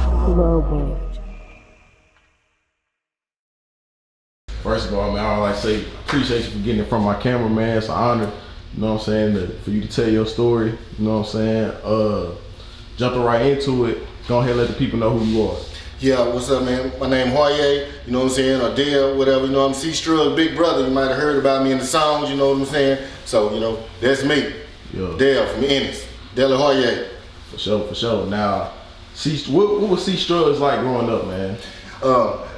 Global. First of all, man, I would like to say appreciate you for getting it from my camera, man. It's an honor, you know what I'm saying, for you to tell your story, you know what I'm saying. Jumping right into it, go ahead and let the people know who you are. Yeah, what's up, man? My name Hoye, you know what I'm saying, or Dale, whatever, you know, I'm CStruggs' big brother. You might have heard about me in the songs, you know what I'm saying? So, you know, that's me. Yeah. Dale from Ennis. Dale Hoye. For sure, for sure. Now, what was CStruggs like growing up, man?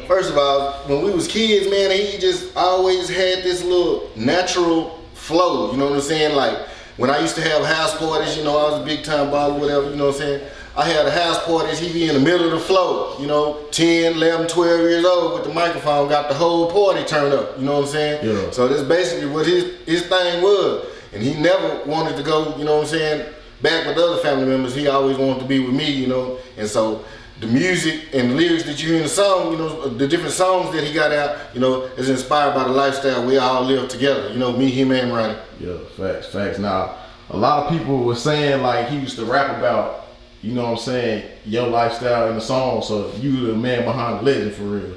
First of all, when we was kids, man, he just always had this little natural flow, you know what I'm saying? Like, when I used to have house parties, you know, I was a big time baller, whatever, you know what I'm saying? I had a house parties, he'd be in the middle of the flow, you know, 10, 11, 12 years old with the microphone, got the whole party turned up, you know what I'm saying? Yeah. So that's basically what his thing was. And he never wanted to go, you know what I'm saying, back with other family members. He always wanted to be with me, you know? And so the music and the lyrics that you hear in the song, you know, the different songs that he got out, you know, is inspired by the lifestyle we all live together, you know, me, him, and Ronnie. Yeah, facts. Now, a lot of people were saying like he used to rap about, you know what I'm saying, your lifestyle in the song, so you the man behind the legend for real.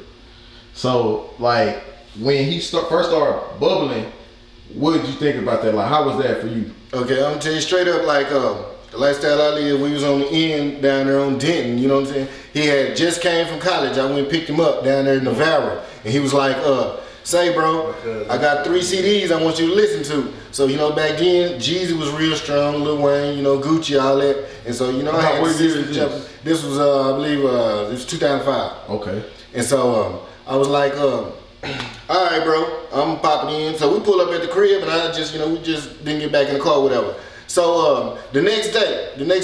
So like when he first started bubbling, what did you think about that? Like how was that for you? Okay, I'm gonna tell you straight up, like the lifestyle I live, we was on the end down there on Denton, you know what I'm saying? He had just came from college. I went and picked him up down there in Navarro, and he was like, say bro, I got 3 CDs I want you to listen to. So, you know, back then, Jeezy was real strong, Lil Wayne, you know, Gucci, all that. And so, you know, I had what year is this? This was, I believe, it was 2005. Okay. And so, I was like, all right, bro, I'm popping in. So we pull up at the crib, and I just, you know, we just didn't get back in the car, whatever. So the next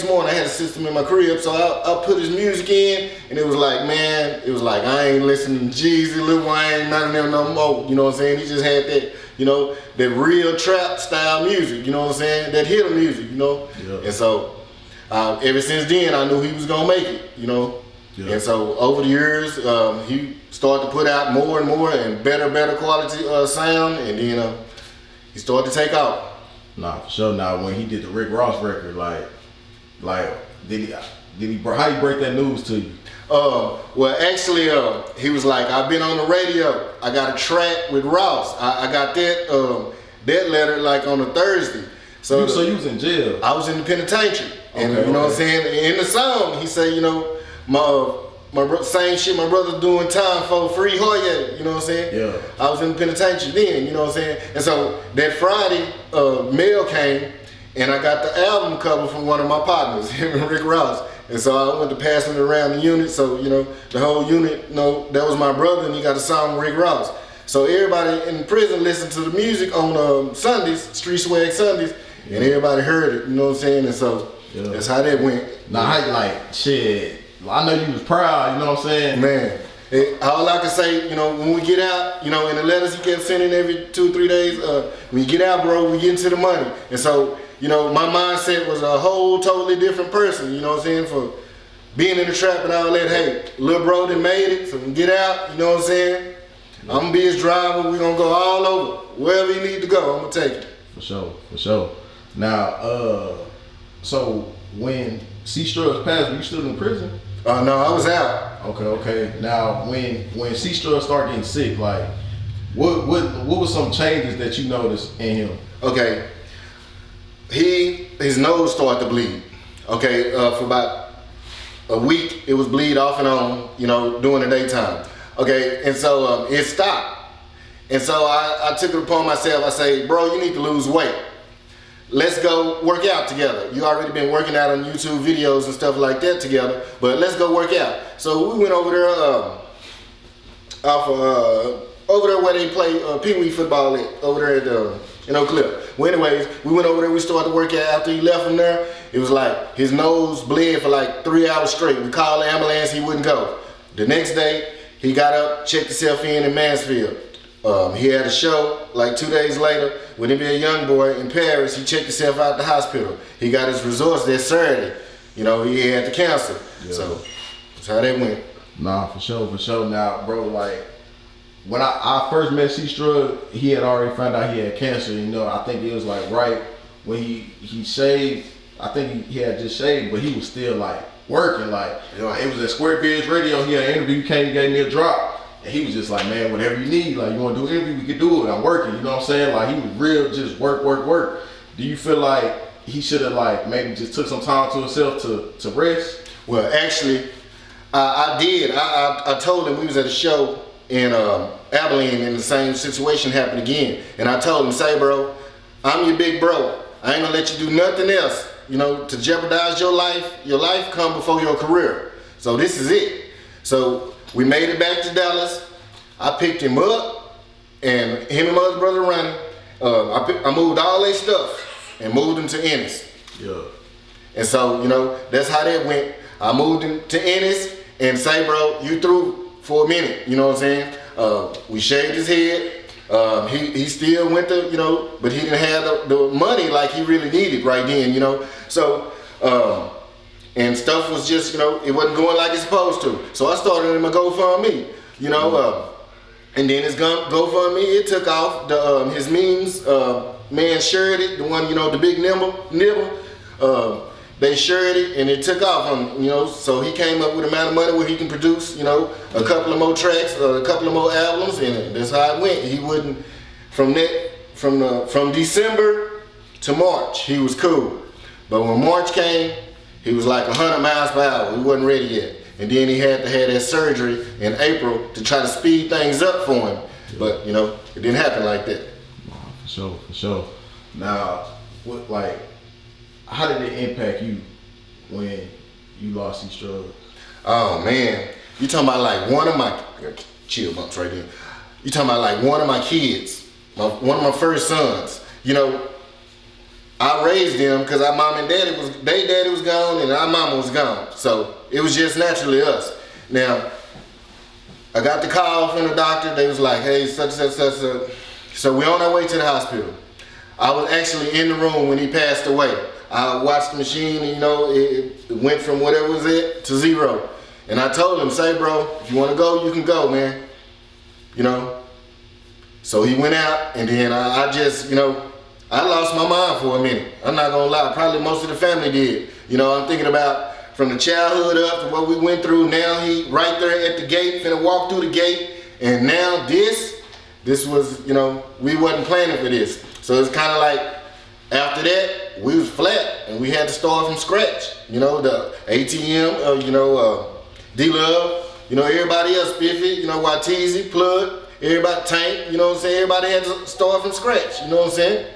morning, I had a system in my crib, so I put his music in, and it was like, man, I ain't listening to Jeezy, Lil Wayne, none of them no more. You know what I'm saying? He just had that, you know, that real trap style music. You know what I'm saying? That hitter music, you know. Yeah. And so ever since then, I knew he was gonna make it. You know. Yeah. And so over the years, he started to put out more and more and better quality sound, and then he started to take off. Nah, for sure. Now, when he did the Rick Ross record, like, did he? How you break that news to you? Well, actually, he was like, I've been on the radio. I got a track with Ross. I got that letter like on a Thursday. So you was in jail? I was in the penitentiary, and okay, you know what I'm saying. In the song, he said, you know, same shit my brother doing time for free Hoye, you know what I'm saying? Yeah. I was in the penitentiary then, you know what I'm saying? And so that Friday, mail came, and I got the album cover from one of my partners, him and Rick Ross. And so I went to passing it around the unit, so, you know, the whole unit, you know, that was my brother, and he got a song with Rick Ross. So everybody in prison listened to the music on Sundays, Street Swag Sundays, and everybody heard it, you know what I'm saying? And so that's how that went. Now, how you like, shit, I know you was proud, you know what I'm saying? Man, all I can say, you know, when we get out, you know, in the letters he kept sending every 2 or 3 days, when you get out, bro, we get into the money. And so, you know, my mindset was a whole totally different person, you know what I'm saying, for being in the trap and all that. Hey, little bro done made it, so we get out, you know what I'm saying? I'm gonna be his driver, we gonna go all over. Wherever you need to go, I'm gonna take it. For sure. Now, so when CStruggs passed, were you still in prison? No, I was out. Okay. Now, when CStruggs started getting sick, like, what was some changes that you noticed in him? Okay, his nose started to bleed. Okay, for about a week, it was bleed off and on, you know, during the daytime. Okay, and so it stopped. And so I took it upon myself. I say, bro, you need to lose weight. Let's go work out together. You already been working out on YouTube videos and stuff like that together, but let's go work out. So we went over there, over there where they play Pee Wee football over there at in Oak Cliff. Well, anyways, we went over there. We started to work out. After he left from there, it was like his nose bled for like 3 hours straight. We called the ambulance. He wouldn't go. The next day, he got up, checked himself in Mansfield. He had a show like 2 days later with him being a young boy in Paris. He checked himself out the hospital. He got his results that Saturday. You know, he had the cancer. Yeah. So that's how that went. Nah, for sure. Now, bro, like when I first met CStruggs, he had already found out he had cancer. You know, I think it was like right when he shaved. I think he had just shaved, but he was still like working. Like, it was at Square Biz Radio. He had an interview. He came and gave me a drop. And he was just like, man, whatever you need. Like, you want to do an interview, we can do it. I'm working. You know what I'm saying? Like, he was real, just work. Do you feel like he should have, like, maybe just took some time to himself to rest? Well, actually, I did. I told him we was at a show in Abilene and the same situation happened again. And I told him, say, bro, I'm your big bro. I ain't gonna let you do nothing else, you know, to jeopardize your life. Your life come before your career. So this is it. So we made it back to Dallas. I picked him up, and him and my other brother Ronnie, I moved all their stuff and moved them to Ennis. Yeah. And so, you know, that's how that went. I moved him to Ennis and say, bro, you through for a minute, you know what I'm saying? We shaved his head. He still went to, you know, but he didn't have the money like he really needed right then, you know. So, and stuff was just, you know, it wasn't going like it's supposed to. So I started him a GoFundMe, you know, and then his GoFundMe, it took off. His memes, man shared it, the one, you know, the big nibble. They shared it and it took off on, you know, so he came up with an amount of money where he can produce, you know, a couple of more tracks, a couple of more albums, and that's how it went. He wouldn't, from December to March, he was cool. But when March came, he was like 100 miles per hour. He wasn't ready yet. And then he had to have that surgery in April to try to speed things up for him. But, you know, it didn't happen like that. For sure. Now, what, like, how did it impact you when you lost CStruggs? Oh man, you talking about like one of my chill bumps right there. You talking about like one of my kids, one of my first sons. You know, I raised them because our mom and daddy was gone and our mama was gone, so it was just naturally us. Now, I got the call from the doctor. They was like, hey, such. So we on our way to the hospital. I was actually in the room when he passed away. I watched the machine, and, you know, it went from whatever was it to zero. And I told him, say, bro, if you want to go, you can go, man. You know? So he went out, and then I just, you know, I lost my mind for a minute. I'm not going to lie. Probably most of the family did. You know, I'm thinking about from the childhood up to what we went through. Now he right there at the gate, finna walk through the gate. And now this was, you know, we wasn't planning for this. So it's kind of like, after that, we was flat and we had to start from scratch. You know, the ATM, you know, D-Love, you know, everybody else, Spiffy, you know, Watizi, Plug, everybody, Tank, you know what I'm saying? Everybody had to start from scratch, you know what I'm saying?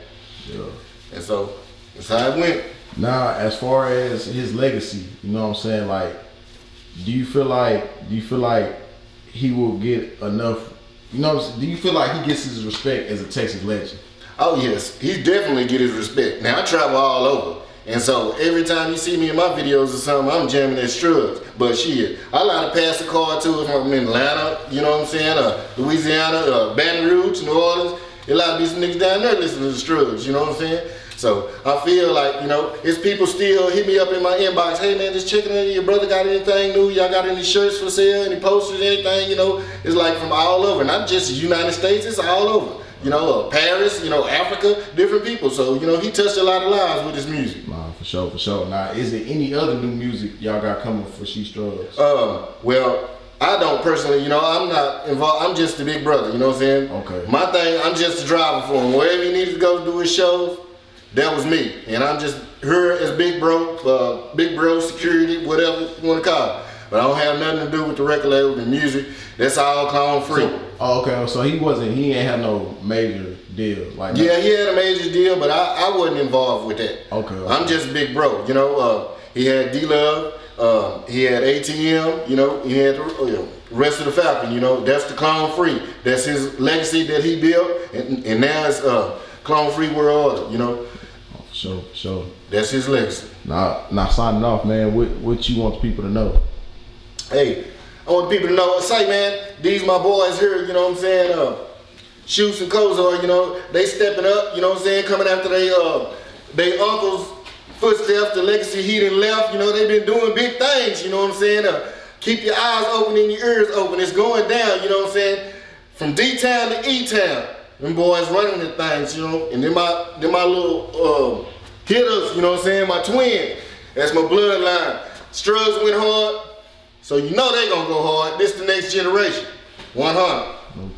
Yeah. And so, that's how it went. Now, as far as his legacy, you know what I'm saying? Like, do you feel like he will get enough, you know, do you feel like he gets his respect as a Texas legend? Oh yes, he definitely get his respect. Now I travel all over, and so every time you see me in my videos or something, I'm jamming at Struggs. But shit, I like to pass the card to if I'm in Atlanta, you know what I'm saying, Louisiana, Baton Rouge, New Orleans. A lot of these niggas down there listening to Struggs, you know what I'm saying? So I feel like, you know, it's people still hit me up in my inbox, hey man, just checking in, your brother got anything new, y'all got any shirts for sale, any posters, anything, you know? It's like from all over, not just the United States, it's all over. You know, Paris, you know, Africa, different people. So, you know, he touched a lot of lives with his music. Nah, for sure. Now, is there any other new music y'all got coming for CStruggs? Well, I don't personally, you know, I'm not involved. I'm just the big brother, you know what I'm saying? Okay. My thing, I'm just a driver for him. Wherever he needs to go do his shows, that was me. And I'm just here as big bro, security, whatever you want to call it. But I don't have nothing to do with the record label, the music. That's all clone free. So he ain't have no major deal. Like yeah, he had a major deal, but I wasn't involved with that. Okay. I'm just big bro, you know. He had D-Love, he had ATM, you know, he had the rest of the Falcon, you know. That's the clone free. That's his legacy that he built, and now it's clone free world order, you know. Oh, for sure. That's his legacy. Now signing off, man. What you want the people to know? Hey, I want people to know, say man, these my boys here, you know what I'm saying, Shoots and Kozar, you know, they stepping up, you know what I'm saying, coming after they uncle's footsteps, the legacy he done left, you know, they been doing big things, you know what I'm saying, keep your eyes open and your ears open, it's going down, you know what I'm saying, from D-Town to E-Town, them boys running the things, you know, and then my little hitters, you know what I'm saying, my twin, that's my bloodline. Struggs went hard, so you know they gonna go hard. This the next generation. 100. Okay.